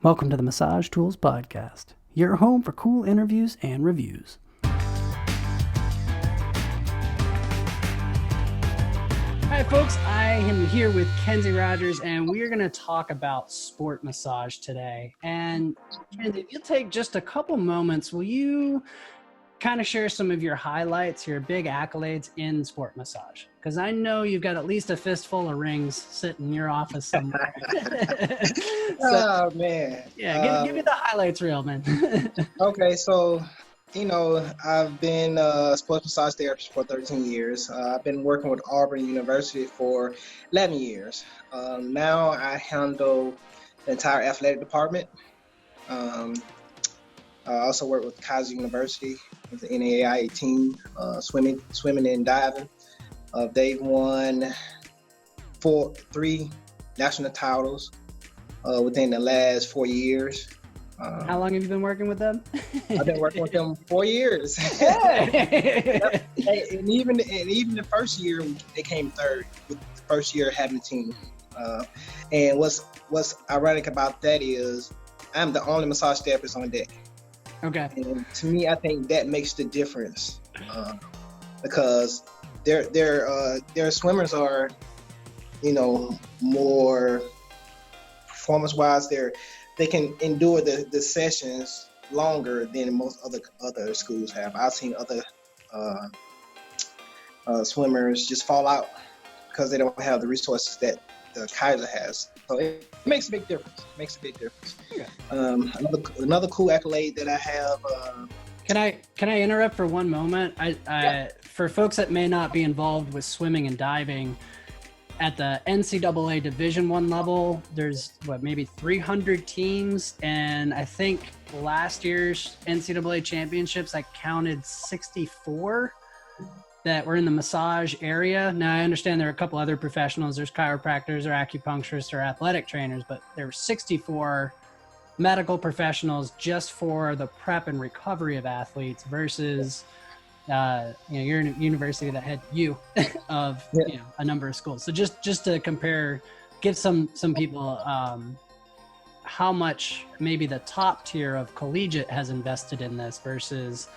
Welcome to the Massage Tools Podcast, your home for cool interviews and reviews. Hi folks, I am here with Kenzie Rogers and we are going to talk about sport massage today. And Kenzie, if you'll take just a couple moments, will you kind of share some of your highlights, your big accolades in sport massage? Because I know you've got at least a fistful of rings sitting in your office somewhere. Oh man! Yeah, give me the highlights reel, man. Okay, so I've been a sports massage therapist for 13 years. I've been working with Auburn University for 11 years. Now I handle the entire athletic department. I also work with Kenzie University with the NAIA team, swimming and diving. They've won three national titles within the last 4 years. How long have you been working with them? I've been working with them 4 years. Hey! and even the first year they came third, with the first year having a team. And what's ironic about that is I'm the only massage therapist on deck. Okay. And to me, I think that makes the difference because their swimmers are, more performance-wise. They can endure the sessions longer than most other schools have. I've seen other swimmers just fall out because they don't have the resources that the Kaiser has. So it makes a big difference. Yeah. Another cool accolade that I have. Can I interrupt for one moment? Yeah. For folks that may not be involved with swimming and diving, at the NCAA Division I level, there's maybe 300 teams, and I think last year's NCAA championships, I counted 64 that were in the massage area. Now I understand there are a couple other professionals. There's chiropractors or acupuncturists or athletic trainers, but there were 64 medical professionals just for the prep and recovery of athletes versus you're in a university that had of a number of schools. So just to compare, give some people how much maybe the top tier of collegiate has invested in this versus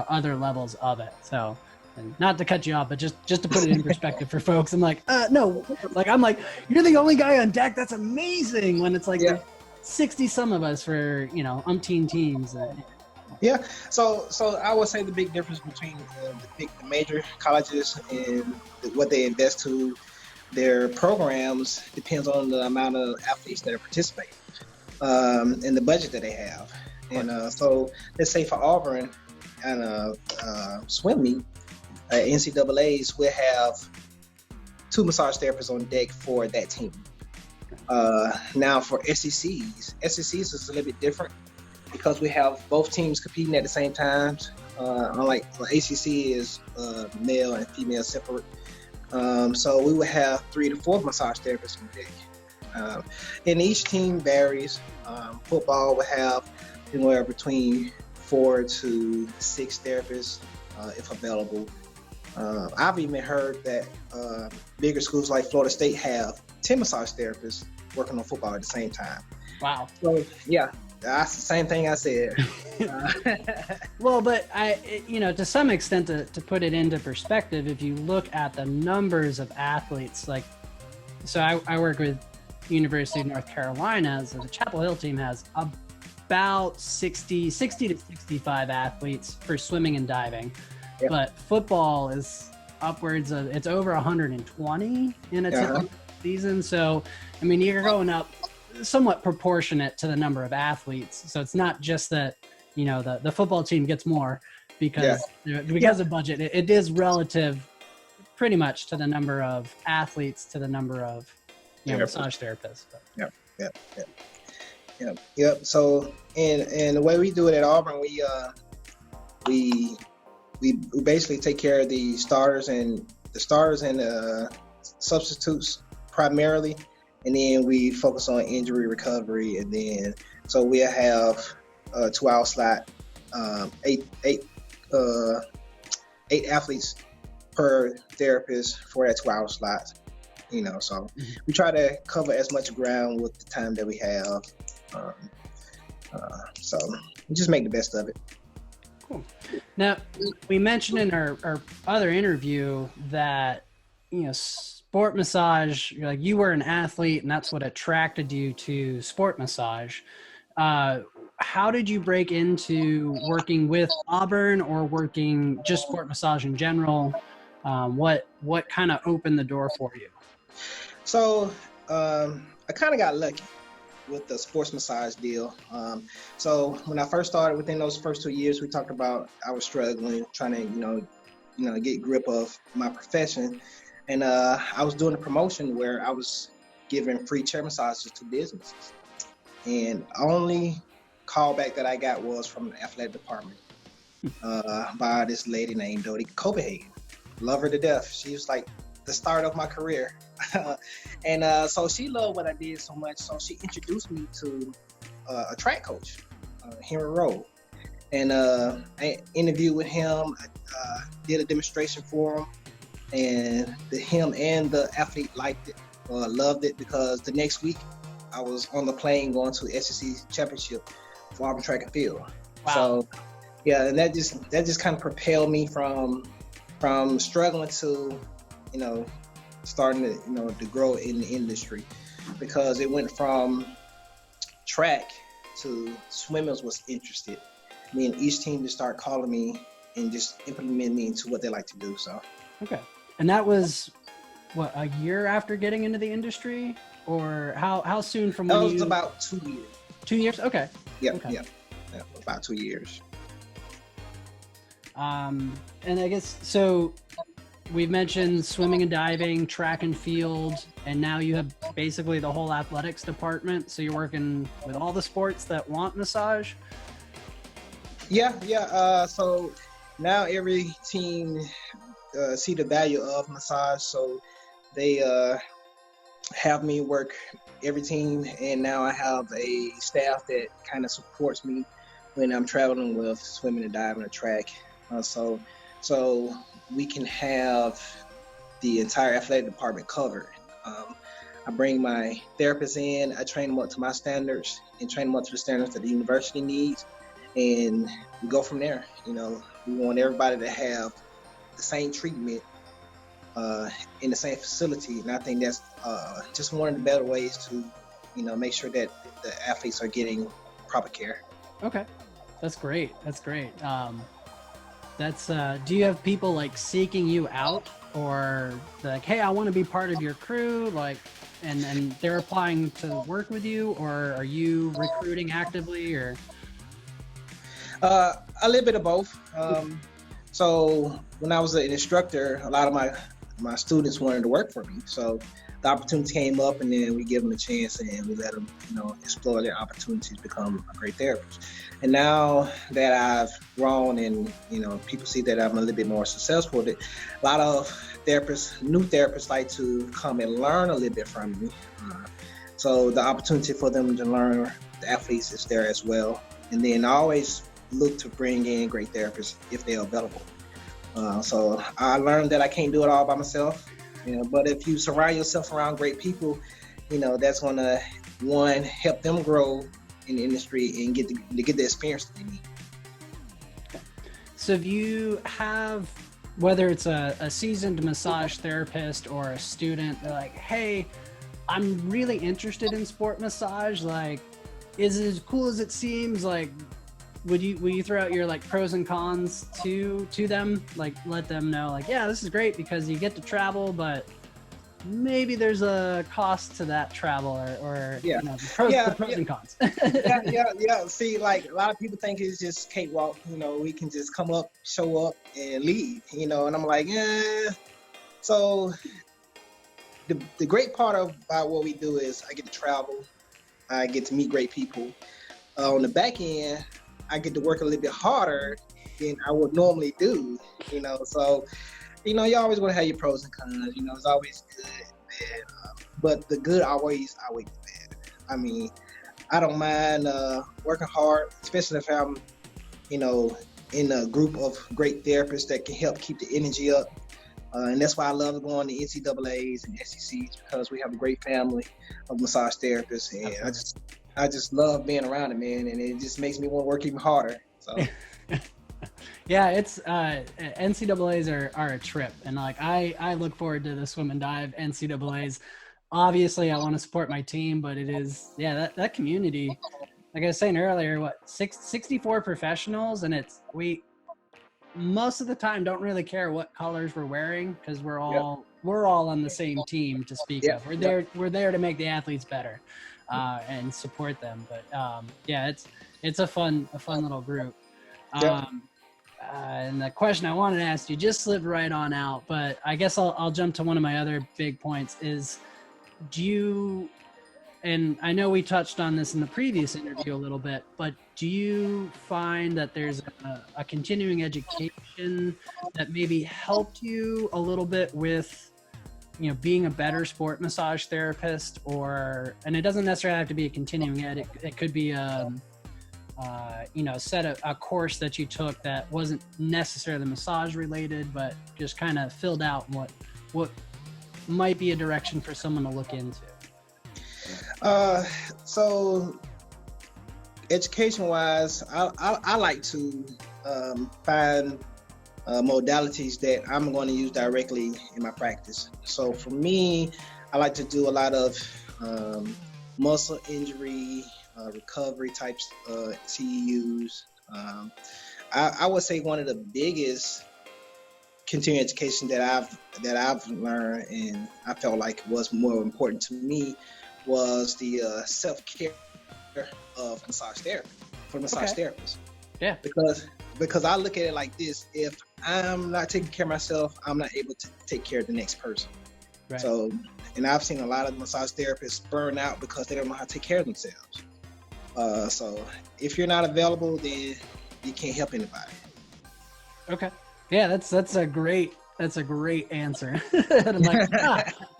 other levels of it. So, and not to cut you off, but just to put it in perspective for folks, I'm like, no, I'm like, you're the only guy on deck. That's amazing. When it's like 60 some of us for umpteen teams. Yeah, so I would say the big difference between the major colleges and what they invest to their programs depends on the amount of athletes that are participating and the budget that they have. And so let's say for Auburn and swim meet, NCAAs will have 2 massage therapists on deck for that team. Now for SECs is a little bit different, because we have both teams competing at the same time. Unlike ACC is male and female separate. So we would have 3 to 4 massage therapists on deck. And each team varies. Football would have anywhere between 4 to 6 therapists if available. I've even heard that bigger schools like Florida State have 10 massage therapists working on football at the same time. Wow. So yeah. That's the same thing I said. Well, but to some extent, to put it into perspective, if you look at the numbers of athletes, so I work with University of North Carolina, so the Chapel Hill team has about 60 to 65 athletes for swimming and diving. Yep. But football is upwards of, it's over 120 in a typical season. So, I mean, you're going up somewhat proportionate to the number of athletes. So it's not just that, the football team gets more because of budget. It is relative pretty much to the number of athletes to the number of massage therapists. Yep. So and the way we do it at Auburn, we basically take care of the starters and substitutes primarily. And then we focus on injury recovery, and then so we'll have a 2-hour slot, eight athletes per therapist for that 2-hour slot. So we try to cover as much ground with the time that we have. So just make the best of it. Cool. Now, we mentioned in our other interview that, sport massage, like you were an athlete and that's what attracted you to sport massage. How did you break into working with Auburn or working just sport massage in general? What kind of opened the door for you? So I kind of got lucky with the sports massage deal. So when I first started, within those first 2 years, we talked about I was struggling, trying to, get grip of my profession, and I was doing a promotion where I was giving free chair massages to businesses, and only callback that I got was from the athletic department by this lady named Dodie Copenhagen. Love her to death. She was like the start of my career. And so she loved what I did so much, so she introduced me to a track coach, Henry Rowe. And I interviewed with him, did a demonstration for him, and him and the athlete liked it, loved it, because the next week I was on the plane going to the SEC championship for Auburn track and field. Wow. So yeah, and that just kind of propelled me from struggling to, starting to, to grow in the industry, because it went from track to swimmers was interested. Me and each team just started calling me and just implementing me into what they like to do. So okay, and that was what, a year after getting into the industry, or how soon from that when was about 2 years. 2 years? Okay. Yeah, Okay. yeah, about 2 years. And I guess so. We've mentioned swimming and diving, track and field, and now you have basically the whole athletics department. So you're working with all the sports that want massage. Yeah. So now every team see the value of massage, so they have me work every team, and now I have a staff that kind of supports me when I'm traveling with swimming and diving and track. So we can have the entire athletic department covered. I bring my therapists in, I train them up to my standards and train them up to the standards that the university needs, and we go from there. We want everybody to have the same treatment in the same facility, and I think that's just one of the better ways to, make sure that the athletes are getting proper care. Okay, that's great. Do you have people like seeking you out, or like, hey, I want to be part of your crew, like, and they're applying to work with you, or are you recruiting actively, or? A little bit of both. So when I was an instructor, a lot of my students wanted to work for me. So the opportunity came up, and then we give them a chance and we let them, explore their opportunities, become a great therapist. And now that I've grown and, people see that I'm a little bit more successful, that a lot of new therapists like to come and learn a little bit from me. So the opportunity for them to learn the athletes is there as well. And then I always look to bring in great therapists if they're available. So I learned that I can't do it all by myself. But if you surround yourself around great people, that's gonna, one, help them grow in the industry and get the experience that they need. So if you have, whether it's a seasoned massage therapist or a student, they're like, hey, I'm really interested in sport massage, like, is it as cool as it seems? Like, will you throw out your like pros and cons to them, like let them know, like, yeah, this is great because you get to travel, but maybe there's a cost to that travel, or yeah, the pros and cons. yeah. See, like, a lot of people think it's just cakewalk. We can just come up, show up, and leave. And I'm like, yeah. So the great part about what we do is I get to travel, I get to meet great people. On the back end, I get to work a little bit harder than I would normally do. So. You always want to have your pros and cons. It's always good and bad. But the good always outweighs the bad. I mean, I don't mind working hard, especially if I'm, in a group of great therapists that can help keep the energy up. And that's why I love going to NCAAs and SECs, because we have a great family of massage therapists. And I just love being around it, man, and it just makes me want to work even harder. So. Yeah, it's NCAA's are a trip, and like I look forward to the swim and dive NCAA's. Obviously, I want to support my team, but it is that community. Like I was saying earlier, 64 professionals, and we most of the time don't really care what colors we're wearing because we're all on the same team to speak of. We're there to make the athletes better and support them. But it's a fun little group. And the question I wanted to ask you just slipped right on out, but I guess I'll jump to one of my other big points is, do you, and I know we touched on this in the previous interview a little bit, but do you find that there's a continuing education that maybe helped you a little bit with, being a better sport massage therapist, and it doesn't necessarily have to be a continuing ed. It could be a course that you took that wasn't necessarily massage related, but just kind of filled out what might be a direction for someone to look into. So education wise, I like to find modalities that I'm going to use directly in my practice. So for me, I like to do a lot of muscle injury recovery types CEUs. I would say one of the biggest continuing education that I've learned and I felt like was more important to me was the self-care of massage therapy for massage therapists. Yeah. Because I look at it like this: if I'm not taking care of myself, I'm not able to take care of the next person. Right. So, and I've seen a lot of massage therapists burn out because they don't know how to take care of themselves. So if you're not available, then you can't help anybody. Okay. Yeah, that's a great answer. And I'm like,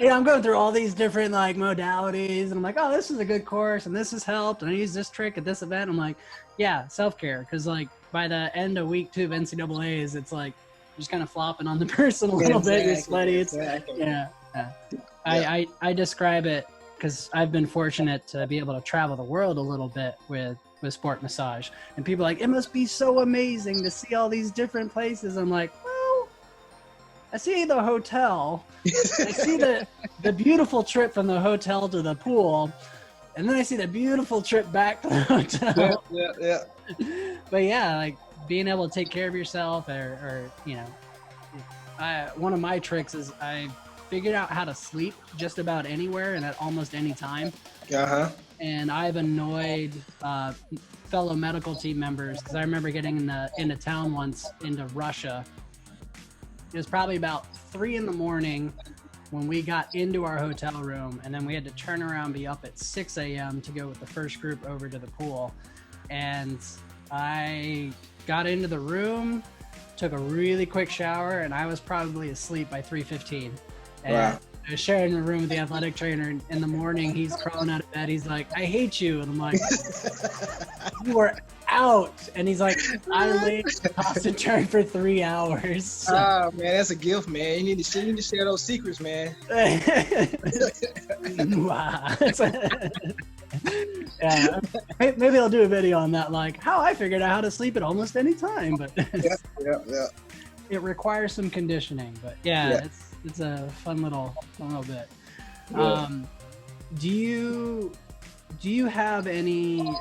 I'm going through all these different like modalities, and I'm like, oh, this is a good course, and this has helped, and I use this trick at this event. I'm like, yeah, self-care, because like by the end of week 2 of NCAA's, it's like just kind of flopping on the person a little bit. You're sweaty. I describe it because I've been fortunate to be able to travel the world a little bit with sport massage, and people are like, it must be so amazing to see all these different places. I'm like, well, I see the hotel, I see the beautiful trip from the hotel to the pool, and then I see the beautiful trip back to the hotel. Yeah. But yeah, like being able to take care of yourself, or one of my tricks is I figured out how to sleep just about anywhere and at almost any time. And I've annoyed fellow medical team members because I remember getting into town once into Russia. It was probably about 3 a.m. when we got into our hotel room, and then we had to turn around, be up at 6 a.m. to go with the first group over to the pool. And I got into the room, took a really quick shower, and I was probably asleep by 3:15. And wow. I was sharing the room with the athletic trainer in the morning. He's crawling out of bed. He's like, I hate you. And I'm like, you were out. And he's like, I laid tossed and turned for 3 hours. So. Oh, man, that's a gift, man. You need to share those secrets, man. Wow. Yeah, maybe I'll do a video on that, like how I figured out how to sleep at almost any time. But yeah. It requires some conditioning. But yeah. It's a fun little bit. Yeah. Do you have any,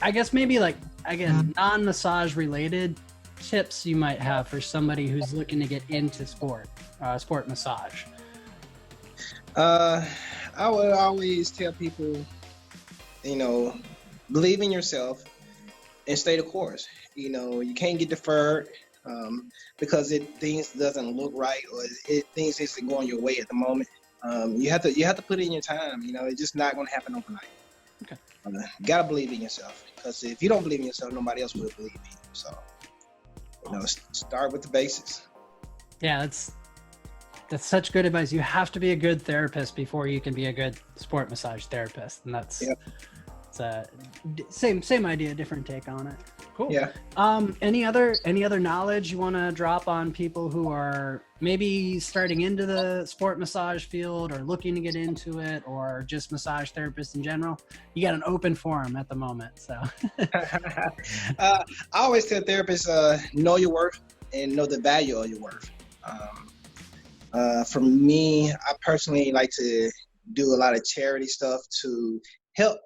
I guess maybe like, again, non-massage related tips you might have for somebody who's looking to get into sport massage? I would always tell people, believe in yourself and stay the course. You can't get deferred. Because things doesn't look right, or things isn't going your way at the moment. You have to put in your time. It's just not going to happen overnight. Okay. You gotta believe in yourself, because if you don't believe in yourself, nobody else will believe in you. So, start with the basics. Yeah, that's such good advice. You have to be a good therapist before you can be a good sport massage therapist, and that's it's a same idea, different take on it. Cool. Yeah. Any other knowledge you want to drop on people who are maybe starting into the sport massage field or looking to get into it, or just massage therapists in general, you got an open forum at the moment. So I always tell therapists, know your worth and know the value of your worth. For me, I personally like to do a lot of charity stuff to help,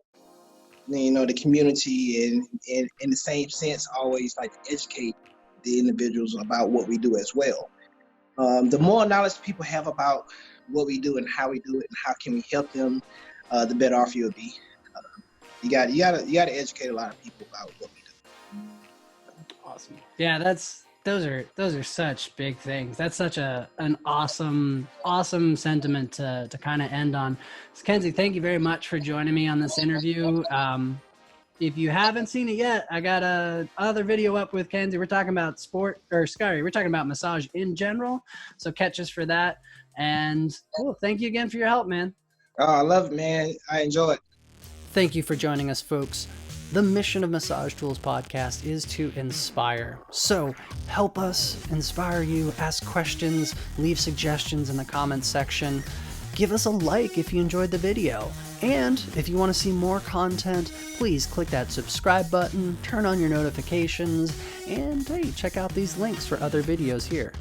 the community, and in the same sense, always like to educate the individuals about what we do as well. The more knowledge people have about what we do and how we do it and how can we help them, the better off you'll be. You got to educate a lot of people about what we do. awesome. Yeah, those are such big things. That's such an awesome sentiment to kind of end on. So Kenzie, thank you very much for joining me on this interview. If you haven't seen it yet, I got a other video up with Kenzie. We're talking about we're talking about massage in general. So catch us for that. And cool. Thank you again for your help, man. Oh, I love it, man. I enjoy it. Thank you for joining us, folks. The mission of Massage Tools Podcast is to inspire. So help us inspire you. Ask questions, leave suggestions in the comments section. Give us a like if you enjoyed the video. And if you want to see more content, please click that subscribe button, turn on your notifications, and hey, check out these links for other videos here.